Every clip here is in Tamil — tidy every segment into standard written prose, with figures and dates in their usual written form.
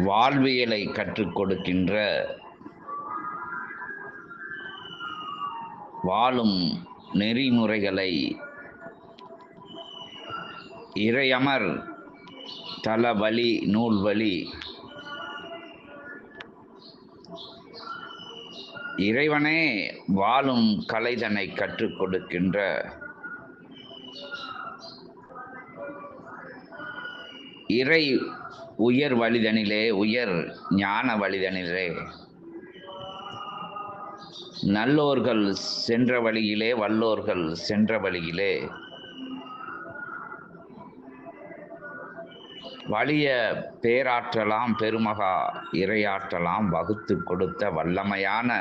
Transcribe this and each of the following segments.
வாழ்வியலை கற்றுக் கொடுக்கின்ற வாழும் நெறிமுறைகளை இறையமர் தலவழி நூல்வழி இறைவனே வாழும் கலைதனை கற்றுக் கொடுக்கின்ற இறை உயர் வழிதனிலே உயர் ஞான வழிதனிலே நல்லோர்கள் சென்ற வழியிலே வல்லோர்கள் சென்ற வழியிலே வலிய பேராற்றலாம் பெருமகா இறையாற்றலாம் வகுத்து கொடுத்த வல்லமையான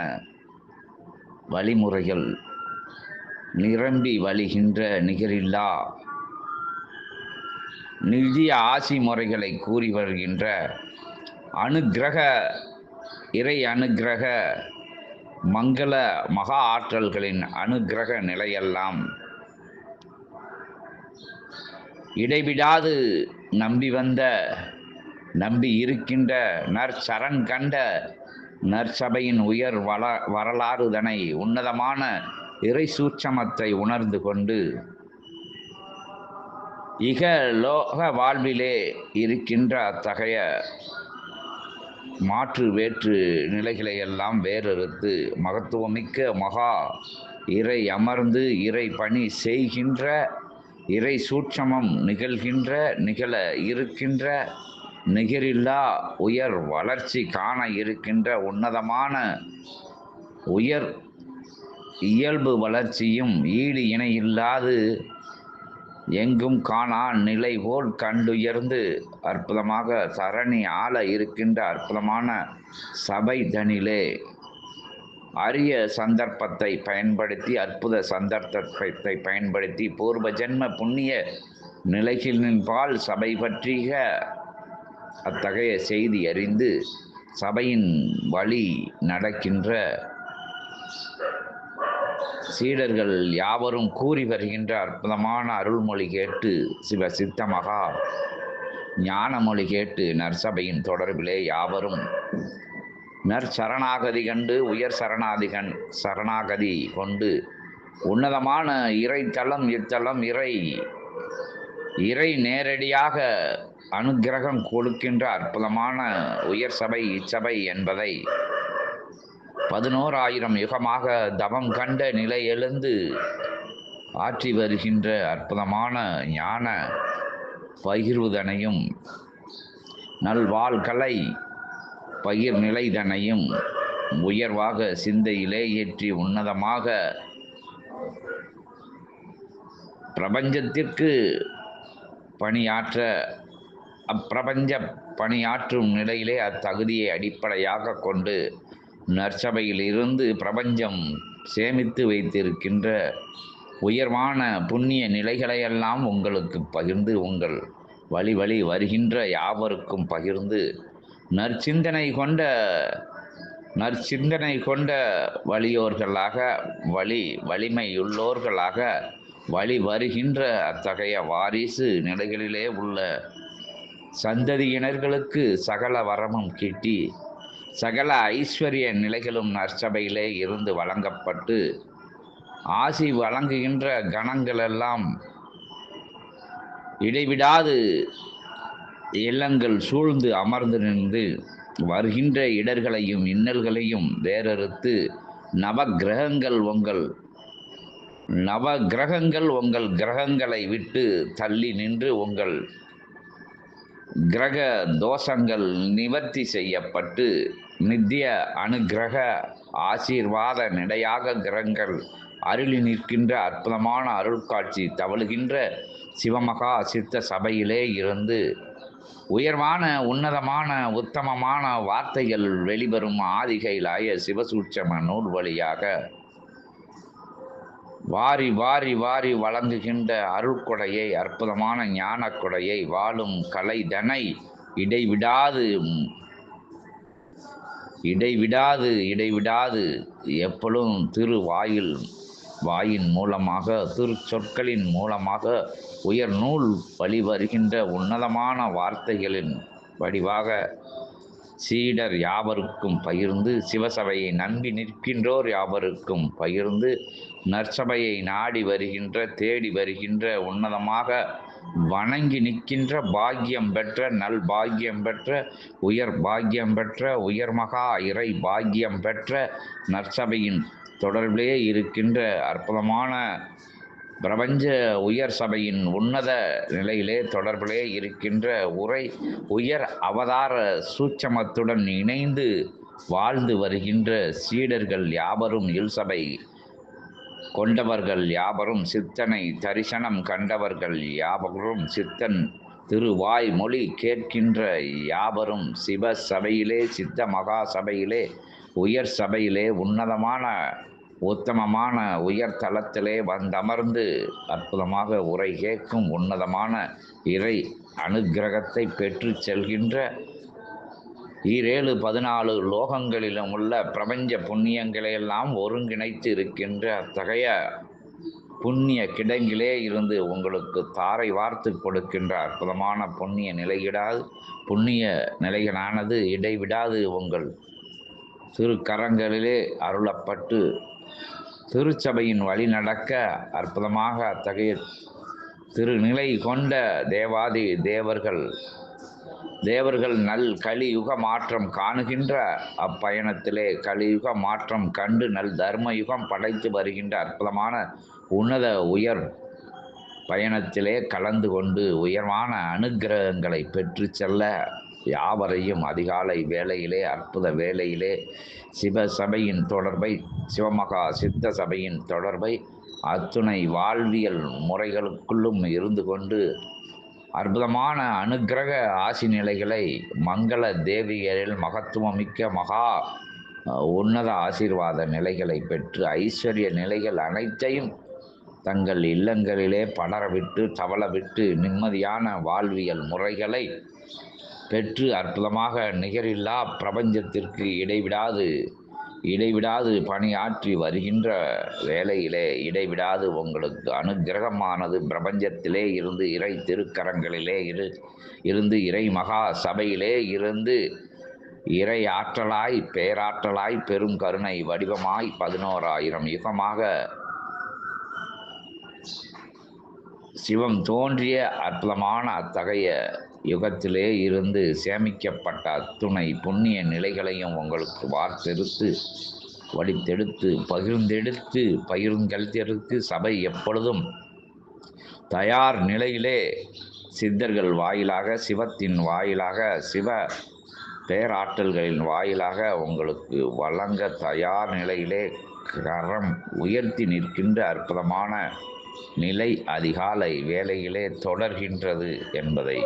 வழிமுறைகள் நிரம்பி வழிகின்ற நிகரில்லா நிதிய ஆசி முறைகளை கூறி வருகின்ற அனுக்கிரக இறை அனுக்கிரக மங்கள மகா ஆற்றல்களின் அனுக்கிரக நிலையெல்லாம் இடைவிடாது நம்பி இருக்கின்ற நற்சரண் கண்ட நற்சபையின் உயர் வரலாறுதனை உன்னதமான இறை சூட்சமத்தை உணர்ந்து கொண்டு இகலோக வாழ்விலே இருக்கின்ற அத்தகைய மாற்று வேற்று நிலைகளை எல்லாம் வேறறுத்து மகத்துவமிக்க மகா இறை அமர்ந்து இறை பணி செய்கின்ற இறை சூட்சமம் நிகழ இருக்கின்ற நிகரில்லா உயர் வளர்ச்சி காண இருக்கின்ற உன்னதமான உயர் இயல்பு வளர்ச்சியும் ஈடு இணையில்லாது எங்கும் காணா நிலை போல் கண்டுயர்ந்து அற்புதமாக சரணி ஆள இருக்கின்ற அற்புதமான சபை தனிலே அரிய சந்தர்ப்பத்தை பயன்படுத்தி அற்புத சந்தர்ப்பத்தை பயன்படுத்தி பூர்வ ஜென்ம புண்ணிய நிலைகளின்பால் சபை பற்றிய அத்தகைய செய்தி அறிந்து சபையின் வழி நடக்கின்ற சீடர்கள் யாவரும் கூறி வருகின்ற அற்புதமான அருள்மொழி கேட்டு சிவ சித்தமகா ஞானமொழி கேட்டு நற்சபையின் தொடர்பிலே யாவரும் நற்சரணாகதி கண்டு உயர் சரணாகதி கொண்டு உன்னதமான இறை தலம் இத்தலம் இறை நேரடியாக அனுக்கிரகம் கொடுக்கின்ற அற்புதமான உயர் சபை இச்சபை என்பதை 11,000 யுகமாக தவம் கண்ட நிலை எழுந்து ஆற்றி வருகின்ற அற்புதமான ஞான பகிர்வுதனையும் நல்வாழ்கலை பகிர் நிலைதனையும் உயர்வாக சிந்தையிலே ஏற்றி உன்னதமாக பிரபஞ்சத்திற்கு பணியாற்ற அப்பிரபஞ்ச பணியாற்றும் நிலையிலே அத்தகுதியை அடிப்படையாக கொண்டு நற்சபையில் இருந்து பிரபஞ்சம் சேமித்து வைத்திருக்கின்ற உயர்வான புண்ணிய நிலைகளையெல்லாம் உங்களுக்கு பகிர்ந்து உங்கள் வழி வருகின்ற யாவருக்கும் பகிர்ந்து நற்சிந்தனை கொண்ட வலியோர்களாக வலிமையுள்ளோர்களாக வழி வருகின்ற அத்தகைய வாரிசு நிலைகளிலே உள்ள சந்ததியினர்களுக்கு சகல வரமும் கிட்டி சகல ஐஸ்வர்ய நிலைகளும் நற்சபையிலே இருந்து வழங்கப்பட்டு ஆசி வழங்குகின்ற கணங்களெல்லாம் இடைவிடாது இல்லங்கள் சூழ்ந்து அமர்ந்து நின்று வருகின்ற இடர்களையும் இன்னல்களையும் வேறறுத்து நவகிரகங்கள் உங்கள் கிரகங்களை விட்டு தள்ளி நின்று உங்கள் கிரக தோஷங்கள் நிவர்த்தி செய்யப்பட்டு நித்திய அனுக்கிரக ஆசீர்வாத நிலையாக கிரகங்கள் அருளி நிற்கின்ற அற்புதமான அருள்காட்சி தவழுகின்ற சிவமகா சித்த சபையிலே இருந்து உயர்வான உன்னதமான உத்தமமான வார்த்தைகள் வெளிவரும் ஆதிகைலாய சிவசூட்சம நூல் வழியாக வாரி வழங்குகின்ற அருள்கொடையை அற்புதமான ஞான கொடையை வாழும் கலைதனை இடைவிடாது எப்பொழுதும் வாயின் மூலமாக திருச்சொற்களின் மூலமாக உயர் நூல் வழி வருகின்ற உன்னதமான வார்த்தைகளின் வடிவாக சீடர் யாவருக்கும் பகிர்ந்து, சிவசபையை நம்பி நிற்கின்றோர் யாவருக்கும் பகிர்ந்து, நற்சபையை நாடி வருகின்ற, தேடி வருகின்ற, உன்னதமாக வணங்கி நிற்கின்ற பாக்கியம் பெற்ற, நல் பாக்கியம் பெற்ற, உயர் பாக்கியம் பெற்ற, உயர்மகா இறை பாக்கியம் பெற்ற, நற்சபையின் தொடர்பிலே இருக்கின்ற அற்புதமான பிரபஞ்ச உயர் சபையின் உன்னத நிலையிலே தொடர்பிலே இருக்கின்ற உயர் அவதார சூட்சமத்துடன் இணைந்து வாழ்ந்து வருகின்ற சீடர்கள் யாவரும், இல்சபை கொண்டவர்கள் யாவரும், சித்தனை தரிசனம் கண்டவர்கள் யாவரும், சித்தன் திருவாய் மொழி கேட்கின்ற யாவரும், சிவ சபையிலே, சித்த மகா சபையிலே, உயர் சபையிலே, உன்னதமான உத்தமமான உயர் தளத்திலே வந்தமர்ந்து அற்புதமாக உரை கேட்கும் உன்னதமான இறை அனுக்கிரகத்தை பெற்று செல்கின்ற 14 லோகங்களிலும் உள்ள பிரபஞ்ச புண்ணியங்களையெல்லாம் ஒருங்கிணைத்து இருக்கின்ற அத்தகைய புண்ணிய கிடங்கிலே இருந்து உங்களுக்கு தாரை வார்த்து கொடுக்கின்ற அற்புதமான புண்ணிய நிலையிடாது, புண்ணிய நிலைகளானது இடைவிடாது உங்கள் திருக்கரங்களிலே அருளப்பட்டு திருச்சபையின் வழி நடக்க அற்புதமாக அத்தகைய திருநிலை கொண்ட தேவாதி தேவர்கள் நல் கலியுக மாற்றம் காணுகின்ற அப்பயணத்திலே கலியுக மாற்றம் கண்டு நல் தர்மயுகம் படைத்து வருகின்ற அற்புதமான உன்னத உயர் பயணத்திலே கலந்து கொண்டு உயர்வான அனுக்கிரகங்களை பெற்று செல்ல யாவரையும் அதிகாலை வேளையிலே, அற்புத வேளையிலே சிவசபையின் தொடர்பை, சிவமகா சித்த சபையின் தொடர்பை அத்துணை வாழ்வியல் முறைகளுக்குள்ளும் இருந்து கொண்டு அற்புதமான அனுக்கிரக ஆசி நிலைகளை மங்கள தேவியரில் மகத்துவமிக்க மகா உன்னத ஆசீர்வாத நிலைகளை பெற்று ஐஸ்வர்ய நிலைகள் அனைத்தையும் தங்கள் இல்லங்களிலே படரவிட்டு தவளவிட்டு நிம்மதியான வாழ்வியல் முறைகளை பெற்று அற்புதமாக நிகரில்லா பிரபஞ்சத்திற்கு இடைவிடாது பணியாற்றி வருகின்ற வேளையிலே இடைவிடாது உங்களுக்கு அனுக்கிரகமானது பிரபஞ்சத்திலே இருந்து இறை திருக்கரங்களிலே இருந்து இறை மகா சபையிலே இருந்து இறை ஆற்றலாய் பேராற்றலாய் பெரும் கருணை வடிவமாய் 11,000 யுகமாக சிவம் தோன்றிய அற்புதமான அத்தகைய யுகத்திலே இருந்து சேமிக்கப்பட்ட அத்துணை புண்ணிய நிலைகளையும் உங்களுக்கு வார்த்தெடுத்து வடித்தெடுத்து பகிர்ந்தெடுத்து சபை எப்பொழுதும் தயார் நிலையிலே சித்தர்கள் வாயிலாக, சிவத்தின் வாயிலாக, சிவ பேராற்றல்களின் வாயிலாக உங்களுக்கு வழங்க தயார் நிலையிலே கரம் உயர்த்தி நிற்கின்ற அற்புதமான நிலை அதிகாலை வேளையிலே தொடர்கின்றது என்பதை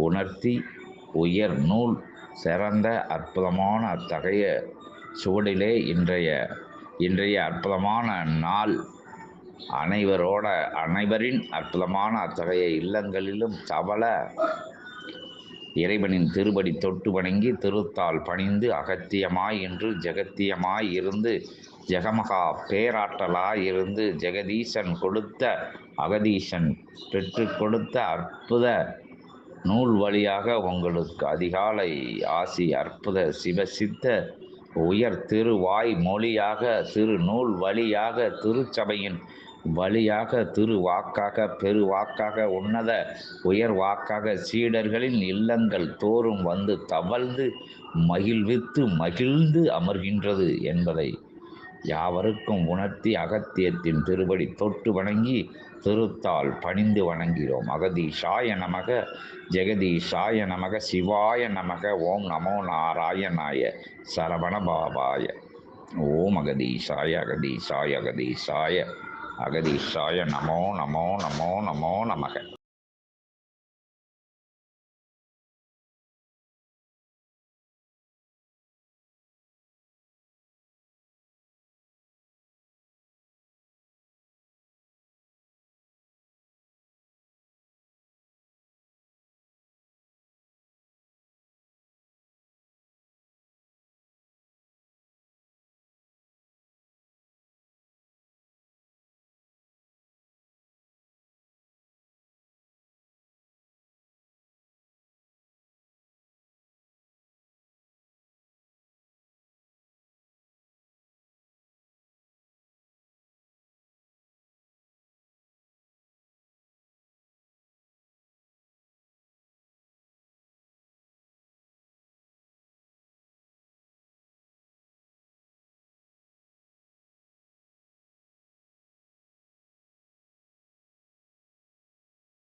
உணர்த்தி உயர் நூல் சிறந்த அற்புதமான அத்தகைய சுவடிலே இன்றைய அற்புதமான நாள் அனைவரின் அற்புதமான அத்தகைய இல்லங்களிலும் தவள இறைவனின் திருப்படி தொட்டு வணங்கி திருத்தால் பணிந்து அகத்தியமாய் என்று ஜெகத்தியமாய் இருந்து ஜெகமகா பேராற்றலாய் இருந்து ஜெகதீசன் கொடுத்த அகதீசன் பெற்று கொடுத்த அற்புத நூல் வழியாக உங்களுக்கு அதிகாலை ஆசி அற்புத சிவசித்த உயர் திருவாய் மொழியாக திருநூல் வழியாக திருச்சபையின் வழியாக திருவாக்காக பெருவாக்காக உன்னத உயர் வாக்காக சீடர்களின் இல்லங்கள் தோறும் வந்து தவழ்ந்து மகிழ்ந்து அமர்கின்றது என்பதை யாவருக்கும் உணர்த்தி அகத்தியத்தின் திருப்படி தொட்டு வணங்கி திருத்தால் பணிந்து வணங்கிறோம். அகதீஷாய நமக, ஜெகதீஷாய நமக, சிவாய நமக, ஓம் நமோ நாராயணாய, சரவண பாபாய. ஓம் அகதீஷாய அகதீஷாய அகதீஷாய அகதீஷாய நமோ நமோ நமோ நமோ நமக.